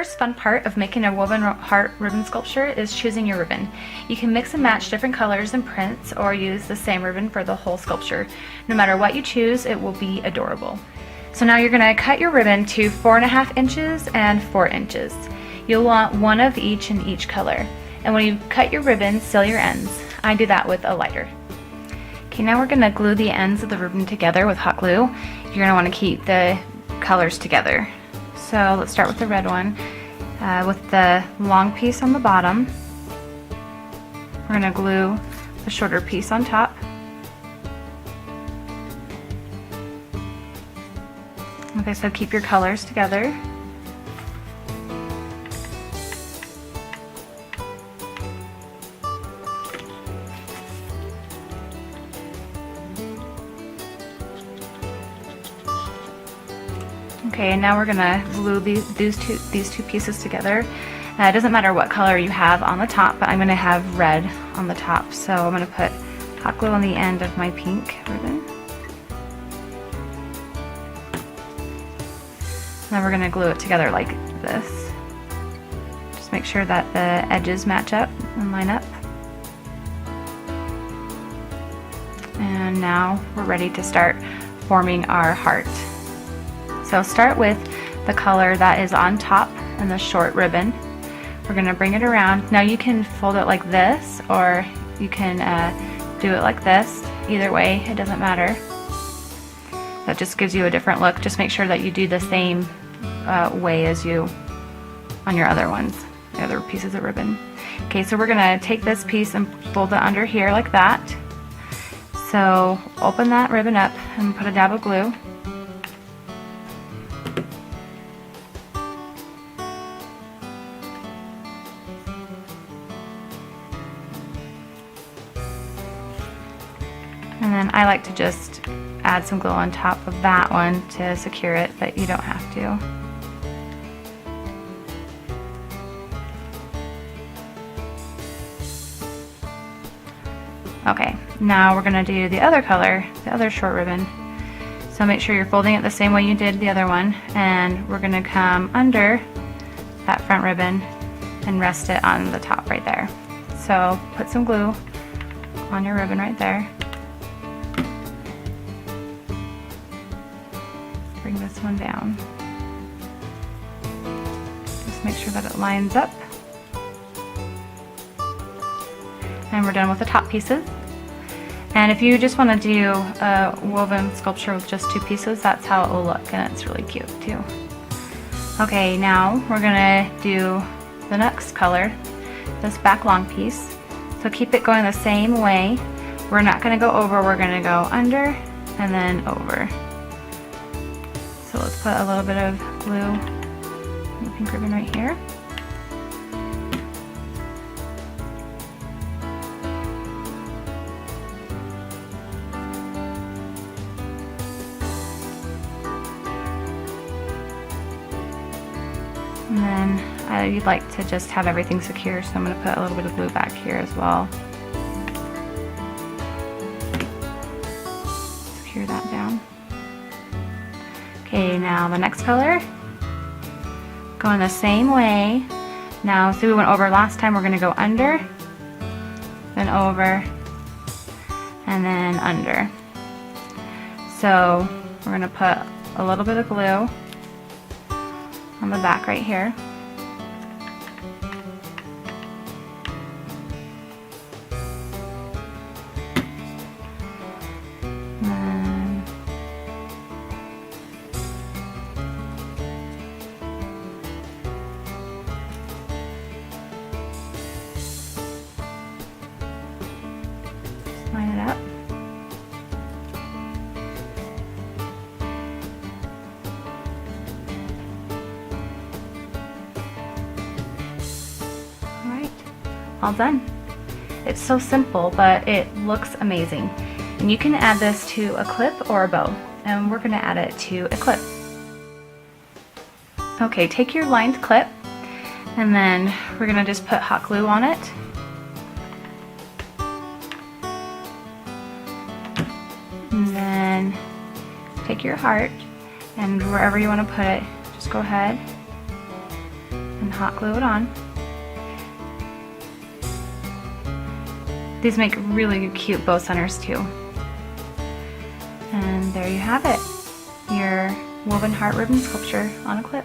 first fun part of making a woven heart ribbon sculpture is choosing your ribbon. You can mix and match different colors and prints or use the same ribbon for the whole sculpture. No matter what you choose, it will be adorable. So now you're going to cut your ribbon to 4.5 inches and 4 inches. You'll want one of each in each color. And when you cut your ribbon, seal your ends. I do that with a lighter. Okay, now we're going to glue the ends of the ribbon together with hot glue. You're going to want to keep the colors together. So let's start with the red one. With the long piece on the bottom, we're going to glue the shorter piece on top. Okay, so keep your colors together. Okay, and now we're gonna glue these two pieces together. It doesn't matter what color you have on the top, but I'm gonna have red on the top. So I'm gonna put hot glue on the end of my pink ribbon. Then we're gonna glue it together like this. Just make sure that the edges match up and line up. And now we're ready to start forming our heart. So start with the color that is on top in the short ribbon. We're going to bring it around. Now you can fold it like this, or you can do it like this. Either way, it doesn't matter. That just gives you a different look. Just make sure that you do the same way as you on your other ones, the other pieces of ribbon. Okay, so we're going to take this piece and fold it under here like that. So open that ribbon up and put a dab of glue. And then I like to just add some glue on top of that one to secure it, but you don't have to. Okay, now we're going to do the other color, the other short ribbon. So make sure you're folding it the same way you did the other one, and we're going to come under that front ribbon and rest it on the top right there. So put some glue on your ribbon right there. Bring this one down. Just make sure that it lines up. And we're done with the top pieces. And if you just want to do a woven sculpture with just 2 pieces, that's how it will look, and it's really cute too. Okay, now we're gonna do the next color, this back long piece. So keep it going the same way. We're not gonna go over, we're gonna go under and then over. So let's put a little bit of glue on the pink ribbon right here. And then I'd like to just have everything secure, so I'm going to put a little bit of glue back here as well. Secure that down. Okay, now the next color, going the same way. Now, see, we went over last time, we're going to go under, then over, and then under. So we're going to put a little bit of glue on the back right here. Line it up. Alright, all done. It's so simple, but it looks amazing. And you can add this to a clip or a bow, and we're going to add it to a clip. Okay, take your lined clip, and then we're going to just put hot glue on it. And then take your heart, and wherever you want to put it, just go ahead and hot glue it on. These make really cute bow centers too. And there you have it, your woven heart ribbon sculpture on a clip.